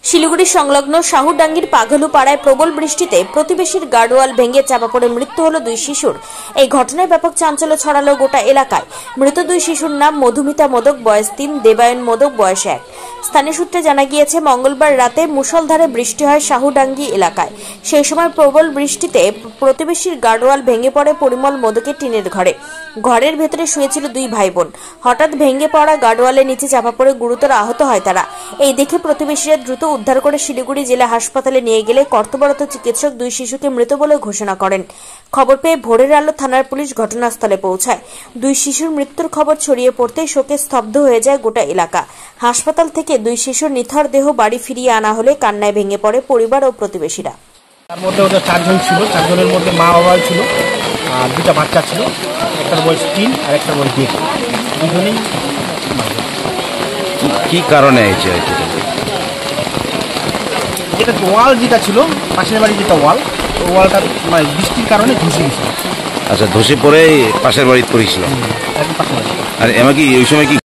শিলিগুড়ি সংলগ্ন শাহুডাঙ্গির পাঘলু পাড়ায় প্রবল বৃষ্টিতে প্রতিবেশীর গার্ডওয়াল ভেঙে চাপা পড়ে মৃত্যু হল দুই শিশুর। এই ঘটনায় ব্যাপক চাঞ্চল্য ছড়ালো গোটা এলাকায়। মৃত দুই শিশুর নাম মধুমিতা মোদক বয়স ৩, দেবায়ন মোদক বয়স ১। স্থানীয় সূত্রে জানা গিয়েছে, মঙ্গলবার রাতে মুষলধারে বৃষ্টি হয় শাহুডাঙ্গি এলাকায়। সেই সময় প্রবল বৃষ্টিতে প্রতিবেশীর গার্ডওয়াল ভেঙে পড়ে পরিমল মোদকের টিনের ঘরে। ঘরের ভেতরে শুয়েছিল দুই ভাই বোন। হঠাৎ ভেঙে পড়া গার্ডওয়ালের নিচে চাপা পড়ে গুরুতর আহত হয় তারা। এই দেখে প্রতিবেশীরা দ্রুত উদ্ধার করে শিলিগুড়ি জেলা হাসপাতালে নিয়ে গেলে কর্তব্যরত চিকিৎসক দুই শিশুকে মৃত বলে ঘোষণা করেন। খবর পেয়ে ভোরের আলো থানার পুলিশ ঘটনাস্থলে পৌঁছায়। দুই শিশুর মৃত্যুর খবর ছড়িয়ে পড়তেই শোকে স্তব্ধ হয়ে যায় গোটা এলাকা। হাসপাতাল থেকে দুই শিশুর নিথর দেহ বাড়ি ফিরিয়ে আনা হলে কান্নায় ভেঙে পড়ে পরিবার ও প্রতিবেশীরা। তার মধ্যে ওদের 4 জন ছিল, 4 জনের মধ্যে মা বাবা ছিল আর দুটা বাচ্চা ছিল, একটার বয়স 3 আর একটার বয়স 2। দুজনেই কি কারণে হয়েছে? যেটা ওয়াল যেটা ছিল পাশের বাড়ি, যেটা ওয়ালটা মানে বৃষ্টির কারণে ধসে গেছিল। আচ্ছা, ধসে পড়ে পাশের বাড়িতে পড়েছিল। একদম পাশের বাড়ি। আর এমনকি ওই সময় কি